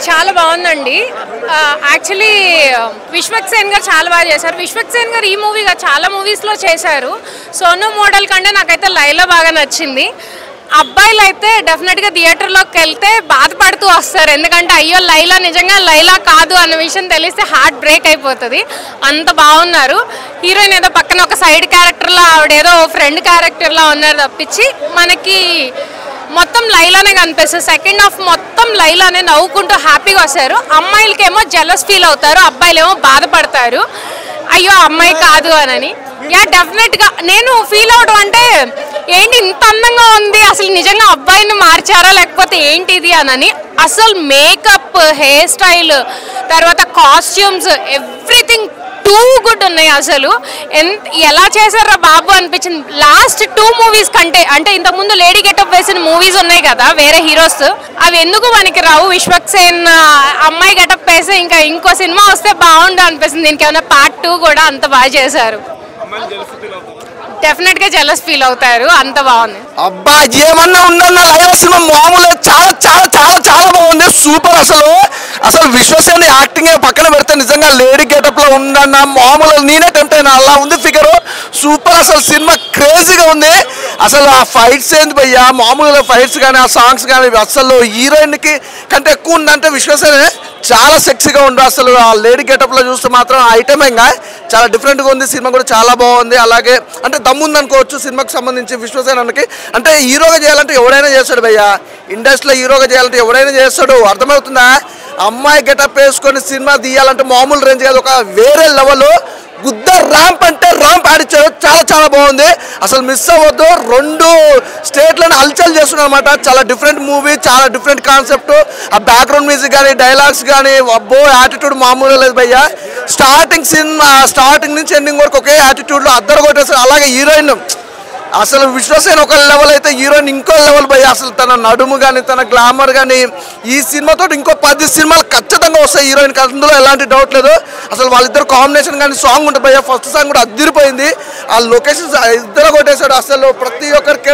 చాలా బాగుందండి. యాక్చువల్లీ విశ్వక్ సేన్ గారు చాలా బాగా చేశారు. విశ్వక్ సేన్ గారు ఈ మూవీగా చాలా మూవీస్లో చేశారు. సోను మోడల్ కంటే నాకైతే లైలా బాగా నచ్చింది. అబ్బాయిలు అయితే డెఫినెట్గా థియేటర్లోకి వెళ్తే బాధపడుతూ వస్తారు. ఎందుకంటే అయ్యో లైలా నిజంగా లైలా కాదు అన్న విషయం తెలిస్తే హార్ట్ బ్రేక్ అయిపోతుంది. అంత బాగున్నారు. హీరోయిన్ ఏదో పక్కన ఒక సైడ్ క్యారెక్టర్లో ఆవిడేదో ఫ్రెండ్ క్యారెక్టర్లో ఉన్నారు తప్పించి మనకి మొత్తం లైలానే కనిపిస్తుంది. సెకండ్ హాఫ్ మొత్తం లైలానే నవ్వుకుంటూ హ్యాపీగా వస్తారు. అమ్మాయిలకేమో జెలస్ ఫీల్ అవుతారు, అబ్బాయిలేమో బాధపడతారు అయ్యో అమ్మాయి కాదు అని. డెఫినెట్గా నేను ఫీల్ అవడం అంటే ఏంటి ఇంత అందంగా ఉంది, అసలు నిజంగా అబ్బాయిని మార్చారా లేకపోతే ఏంటిది అని. అసలు మేకప్, హెయిర్ స్టైల్, తర్వాత కాస్ట్యూమ్స్, ఎవ్రీథింగ్ టూ గుడ్ ఉన్నాయి. అసలు ఎలా చేశారా బాబు అనిపించింది. లాస్ట్ 2 మూవీస్ కంటే అంటే ఇంతకుముందు లేడీ గెటప్ వేసిన మూవీస్ ఉన్నాయి కదా వేరే హీరోస్, అవి ఎందుకు మనకి రావు. విశ్వక్ సేన్ అమ్మాయి గెటప్ వేసి ఇంకో సినిమా వస్తే బాగుండు అనిపిస్తుంది. దీనికి ఏమైనా పార్ట్ 2 కూడా అంత బాగా చేశారు. డెఫినెట్ గా జెలస్ ఫీల్ అవుతారు. అంత బాగుంది. అబ్బా ఏమన్నా ఉందన్న లైలా సినిమా మామూలు చాలా చాలా చాలా చాలా బాగుంది. సూపర్. అసలు విశ్వసేన యాక్టింగ్ పక్కన పెడితే నిజంగా లేడీ గెటప్ లో ఉందన్న మామూలు నేనే టెంప్ట్ అయినా. అలా ఉంది ఫిగర్. సూపర్. అసలు సినిమా క్రేజీగా ఉంది. అసలు ఆ ఫైట్స్ ఏంది భయ్యా, మామూలుగా ఫైట్స్ కానీ ఆ సాంగ్స్ కానీ అసలు హీరోయిన్ కి కంటే ఎక్కువ ఉందంటే విశ్వసేన చాలా సెక్సీగా ఉండు. అసలు ఆ లేడీ గెటప్ లో చూస్తే మాత్రం ఐటమ్ ఇంకా చాలా డిఫరెంట్గా ఉంది. సినిమా కూడా చాలా బాగుంది. అలాగే అంటే దమ్ముంది అనుకోవచ్చు సినిమాకి సంబంధించి విశ్వసేనకి. అంటే హీరోగా చేయాలంటే ఎవడైనా చేస్తాడు భయ్యా. ఇండస్ట్రీలో హీరోగా చేయాలంటే ఎవడైనా చేస్తాడు. అర్థమవుతుందా? అమ్మాయి గెటప్ వేసుకొని సినిమా తీయాలంటే మామూలు రేంజ్ కాదు, ఒక వేరే లెవెల్. గుద్ద ర్యాంప్ అంటే ర్యాంప్ ఆడిచ్చారు. చాలా చాలా బాగుంది. అసలు మిస్ అవ్వద్దు. 2 స్టేట్లను హల్చల్ చేస్తున్నారు అనమాట. చాలా డిఫరెంట్ మూవీ, చాలా డిఫరెంట్ కాన్సెప్ట్. ఆ బ్యాక్గ్రౌండ్ మ్యూజిక్ కానీ డైలాగ్స్ కానీ అబ్బో యాటిట్యూడ్ మామూలుగా లేదు భయ్యా. స్టార్టింగ్ నుంచి ఎండింగ్ వరకు ఒకే యాటిట్యూడ్లో అద్దరు కొట్టేస్తారు. అలాగే హీరోయిన్ అసలు విశ్వసేన ఒక లెవెల్ అయితే హీరోయిన్ ఇంకో లెవెల్ భయ్య. అసలు తన నడుము కానీ తన గ్లామర్ కానీ ఈ సినిమాతో ఇంకో 10 సినిమాలు ఖచ్చితంగా వస్తాయి హీరోయిన్కి. అందులో ఎలాంటి డౌట్ లేదు. అసలు వాళ్ళిద్దరు కాంబినేషన్ కానీ సాంగ్ ఉంటుంది భయ్య. ఫస్ట్ సాంగ్ కూడా అదిరిపోయింది. ఆ లొకేషన్స్ ఇద్దరు కొట్టేశాడు. అసలు ప్రతి ఒక్కరికి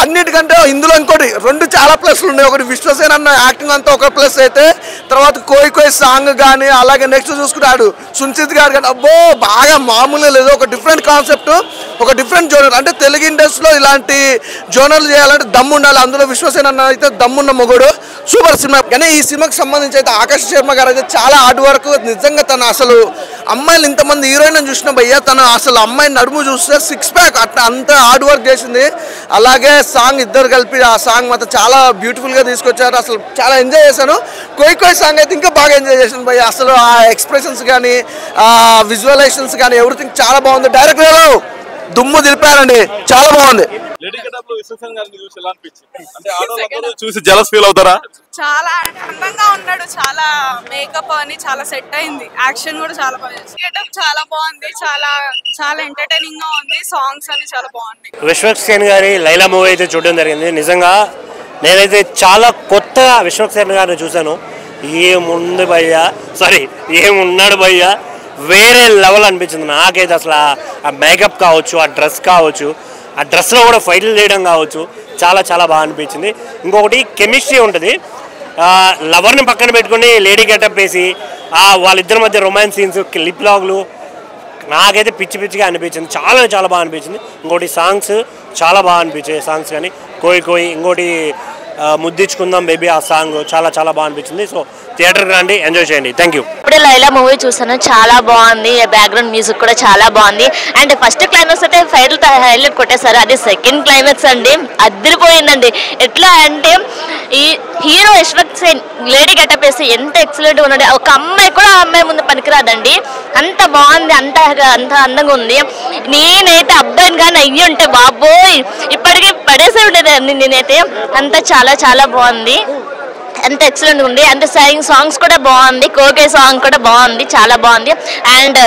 అన్నిటికంటే ఇందులో ఇంకోటి 2 చాలా ప్లస్లు ఉన్నాయి. ఒకటి విశ్వసేన అన్న యాక్టింగ్ అంతా ఒక ప్లస్ అయితే, తర్వాత కోయి సాంగ్ కానీ అలాగే నెక్స్ట్ చూసుకుంటాడు సుంచిత్ గారు కానీ అబ్బో బాగా మామూలుగా లేదు. ఒక డిఫరెంట్ కాన్సెప్ట్, ఒక డిఫరెంట్ జోనర్. అంటే తెలుగు ఇండస్ట్రీలో ఇలాంటి జోనర్లు చేయాలంటే దమ్ము ఉండాలి. అందులో విశ్వసేన అన్న అయితే దమ్మున్న మొగుడు. Super cinema. కానీ ఈ సినిమాకి సంబంధించి అయితే ఆకాష్ శర్మ గారు అయితే చాలా హార్డ్ వర్క్. నిజంగా తను అసలు అమ్మాయిలు ఇంతమంది హీరోయిన్ చూసిన భయ్యా, తను అసలు అమ్మాయి నడుము చూస్తే 6 ప్యాక్ అట్లా అంత హార్డ్ వర్క్ చేసింది. అలాగే సాంగ్ ఇద్దరు కలిపి ఆ సాంగ్ మాత్రం చాలా బ్యూటిఫుల్గా తీసుకొచ్చారు. అసలు చాలా ఎంజాయ్ చేశాను. కోయి సాంగ్ అయితే ఇంకా బాగా ఎంజాయ్ చేశాను భయ్య. అసలు ఆ ఎక్స్ప్రెషన్స్ కానీ ఆ విజువలైజేషన్స్ కానీ ఎవ్రీథింగ్ చాలా బాగుంది. డైరెక్టర్ దుమ్ము దిలిపారండి. చాలా బాగుంది. చూసి జలస్ ఫీల్ అవుతారా? చాలా అందంగా ఉన్నాడు. చాలా మేకప్ అని చాలా సెట్ అయింది. యాక్షన్ కూడా చాలా బాగా చేశాడు. చాలా బాగుంది. చాలా చాలా ఎంటర్టైనింగ్ గా ఉంది. సాంగ్స్ అని చాలా బాగున్నాయి. విశ్వక్ సేన్ గారి లైలా మూవీ అయితే చూడడం జరిగింది. నిజంగా నేనైతే చాలా కొత్తగా విశ్వక్ సేన్ గారిని చూశాను. ఏముంది భయ్యా, ఏమున్నాడు భయ్యా, వేరే లెవెల్ అనిపించింది నాకైతే. అసలు ఆ మేకప్ కావచ్చు, ఆ డ్రెస్ కావచ్చు, ఆ డ్రెస్లో కూడా ఫైట్లు చేయడం కావచ్చు, చాలా చాలా బాగా అనిపించింది. ఇంకొకటి కెమిస్ట్రీ ఉంటుంది. లవర్ని పక్కన పెట్టుకుని లేడీ గెటప్ వేసి వాళ్ళిద్దరి మధ్య రొమాన్స్ సీన్స్, లిప్ లాగ్లు నాకైతే పిచ్చిగా అనిపించింది. చాలా చాలా బాగా అనిపించింది. ఇంకోటి సాంగ్స్ చాలా బాగా అనిపించాయి. సాంగ్స్ కానీ కోయి ఇంకోటి ముద్దించుకుందాం బేబీ ఆ సాంగ్ చాలా చాలా బాగా అనిపించింది. సో థియేటర్కి రండి, ఎంజాయ్ చేయండి. Thank you. ఇప్పుడే లైలా మూవీ చూసాను. చాలా బాగుంది. బ్యాక్గ్రౌండ్ మ్యూజిక్ కూడా చాలా బాగుంది. అండ్ ఫస్ట్ క్లైమాక్స్ అయితే ఫైర్లతో హైలైట్ కొట్టేశారు. అది సెకండ్ క్లైమాక్స్ అండి అదిరిపోయిందండి. ఎట్లా అంటే ఈ hero Vishwak Sen lady getup వేసి ఎంత ఎక్సలెంట్గా ఉన్నాడు. ఒక అమ్మాయి కూడా ఆ అమ్మాయి ముందు పనికిరాదండి. అంత బాగుంది. అంత అందంగా ఉంది. నేనైతే అబ్బాయిని కానీ అయ్యి ఉంటే బాబోయ్ ఇప్పటికీ పడేసే ఉండేదాన్ని నేనైతే. అంత చాలా చాలా బాగుంది. అంత ఎక్సలెంట్ ఉంది. అంత సాంగ్స్ కూడా బాగుంది. కోకే సాంగ్ కూడా బాగుంది. చాలా బాగుంది. అండ్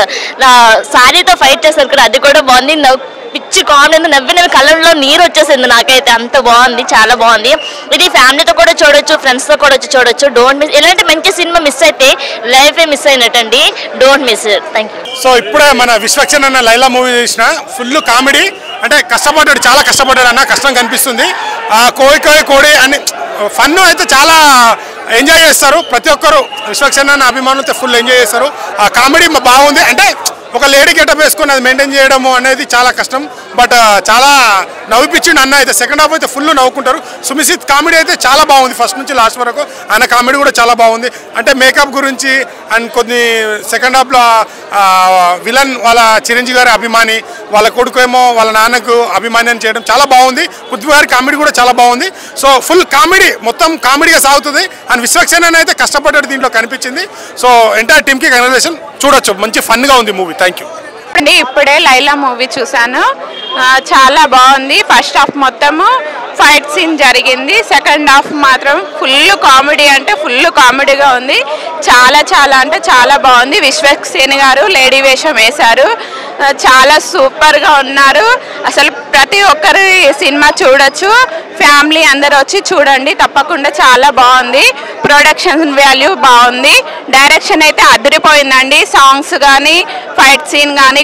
సారీతో ఫైట్ చేశారు కూడా, అది కూడా బాగుంది. పిచ్చి కామెడీ, నవ్వి కళ్ళల్లో నీరు వచ్చేసింది నాకైతే. అంత బాగుంది. చాలా బాగుంది. ఇది ఫ్యామిలీతో కూడా చూడొచ్చు, ఫ్రెండ్స్తో కూడా వచ్చి చూడొచ్చు. Don't miss. ఇలాంటి మంచి సినిమా మిస్ అయితే లైఫే మిస్ అయినట్టండి. Don't miss. Thank you. So ఇప్పుడే మన విశ్వక్ సేన్ అన్న లైలా మూవీ చూసిన. Full comedy. అంటే కష్టపడ్డాడు, చాలా కష్టపడ్డాడు అన్న. కష్టం కనిపిస్తుంది. కోడి అని ఫన్ అయితే చాలా ఎంజాయ్ చేస్తారు ప్రతి ఒక్కరు. విశ్వక్సేన అభిమానులతో ఫుల్ ఎంజాయ్ చేస్తారు. ఆ కామెడీ బాగుంది. అంటే ఒక లేడీ గెటప్ వేసుకొని అది మెయింటైన్ చేయడము అనేది చాలా కష్టం. బట్ చాలా నవ్విపించిండు అన్న అయితే. సెకండ్ హాఫ్ అయితే ఫుల్ నవ్వుకుంటారు. సుమిసిత్ కామెడీ అయితే చాలా బాగుంది ఫస్ట్ నుంచి లాస్ట్ వరకు. ఆయన కామెడీ కూడా చాలా బాగుంది. అంటే మేకప్ గురించి అండ్ కొన్ని సెకండ్ హాఫ్లో విలన్ వాళ్ళ చిరంజీవి గారి అభిమాని, వాళ్ళ కొడుకు ఏమో వాళ్ళ నాన్నకు అభిమాని అని చేయడం చాలా బాగుంది. పృథ్వీ గారి కామెడీ కూడా చాలా బాగుంది. సో ఫుల్ కామెడీ మొత్తం కామెడీగా సాగుతుంది. అండ్ విశ్వక్సేన అయితే కష్టపడ్డాడు దీంట్లో కనిపించింది. సో ఎంటైర్ టీమ్కి కంగ్రాచులేషన్. చూడొచ్చు, మంచి ఫన్గా ఉంది మూవీ. Thank you. ఇప్పుడే లైలా మూవీ చూసాను. చాలా బాగుంది. ఫస్ట్ హాఫ్ మొత్తము ఫైట్ సీన్ జరిగింది. సెకండ్ హాఫ్ మాత్రం ఫుల్ కామెడీ అంటే ఫుల్ కామెడీగా ఉంది. చాలా అంటే చాలా బాగుంది. విశ్వక్సేన్ గారు లేడీ వేషం వేశారు. చాలా సూపర్గా ఉన్నారు. అసలు ప్రతి ఒక్కరు ఈ సినిమా చూడొచ్చు. ఫ్యామిలీ అందరు వచ్చి చూడండి తప్పకుండా. చాలా బాగుంది. ప్రొడక్షన్ వాల్యూ బాగుంది. డైరెక్షన్ అయితే అదిరిపోయిందండి. సాంగ్స్ కానీ ఫైట్ సీన్ కానీ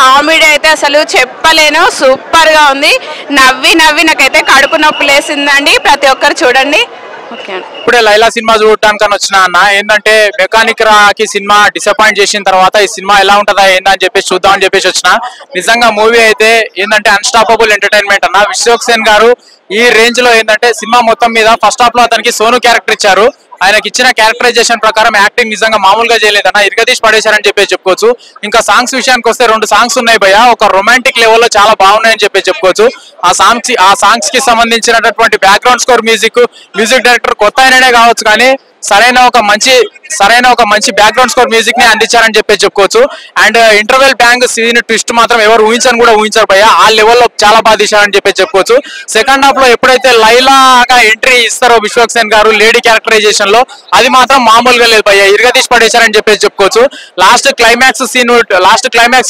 కామెడీ అయితే అసలు చెప్పలేను. సూపర్గా ఉంది. నవ్వి నాకైతే కడుపు నొప్పి లేసిందండి. ప్రతి ఒక్కరు చూడండి. ఓకే. ఇప్పుడే లైలా సినిమా చూడటానికి వచ్చిన అన్న ఏంటంటే మెకానిక్ రాకి సినిమా డిసప్పాయింట్ చేసిన తర్వాత ఈ సినిమా ఎలా ఉంటుందా ఏందని చెప్పేసి చూద్దామని చెప్పేసి వచ్చిన. నిజంగా మూవీ అయితే ఏంటంటే అన్స్టాపబుల్ ఎంటర్టైన్మెంట్ అన్న. విశ్వక్సేన్ గారు ఈ రేంజ్ లో ఏంటంటే సినిమా మొత్తం మీద ఫస్ట్ హాఫ్ లో అతనికి సోను క్యారెక్టర్ ఇచ్చారు. ఆయనకి ఇచ్చిన క్యారెక్టరైజేషన్ ప్రకారం యాక్టింగ్ నిజంగా మామూలుగా చేయలేదన్న. ఇరగదీసి పడేశారని చెప్పేసి చెప్పుకోవచ్చు. ఇంకా సాంగ్స్ విషయానికి వస్తే 2 సాంగ్స్ ఉన్నాయి భయ్య. ఒక రొమాంటిక్ లెవెల్లో చాలా బాగున్నాయని చెప్పేసి చెప్పుకోవచ్చు. ఆ సాంగ్స్ కి సంబంధించినటువంటి బ్యాక్గ్రౌండ్ స్కోర్ మ్యూజిక్ డైరెక్టర్ కొత్త ఆయననే కావచ్చు కానీ సరైన ఒక మంచి బ్యాక్గ్రౌండ్ స్కోర్ మ్యూజిక్ ని అందించారని చెప్పేసి చెప్పుకోవచ్చు. And interval bang scene twist మాత్రం ఎవరు ఊహించారు భయ్య. ఆ లెవెల్లో చాలా బాగా తీశారని చెప్పేసి చెప్పుకోవచ్చు. సెకండ్ హాఫ్ లో ఎప్పుడైతే లైలాగా ఎంట్రీ ఇస్తారో విశ్వక్సేన్ గారు లేడీ క్యారెక్టరైజేషన్ లో అది మాత్రం మామూలుగా లేదు భయ్య. ఇరగదీసి పడేశారని చెప్పేసి చెప్పుకోవచ్చు. లాస్ట్ క్లైమాక్స్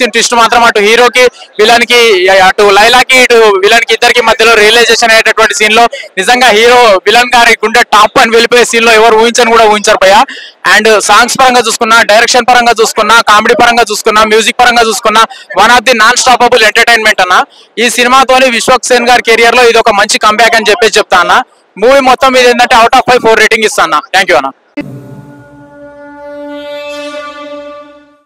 సీన్ ట్విస్ట్ మాత్రం అటు హీరోకి విలన్ కి, అటు లైలాకి ఇటు విలన్ కి ఇద్దరికి మధ్యలో రియలైజేషన్ అయ్యేటటువంటి సీన్ లో నిజంగా హీరో విలన్ గారి గుండె టాప్ అని వెళ్ళిపోయే సీన్ లో ఎవరు ఊహించారు భయ్య. అండ్ సాంగ్స్ పరంగా చూసుకున్నా, డైరెక్షన్ పరంగా చూసుకున్నా, కామెడీ పరంగా చూసుకున్నా, మ్యూజిక్ పరంగా చూసుకున్నా one of the non stoppable entertainment అన్న. ఈ సినిమాతోని విశ్వక్సేన్ గారి కెరియర్ లో ఇది ఒక మంచి కంబ్యాక్ అని చెప్పేసి చెప్తా అన్న. మూవీ మొత్తం మీద ఏంటంటే అవుట్ ఆఫ్ 5 4 రేటింగ్ ఇస్తా అన్న. థ్యాంక్ యూ అన్న.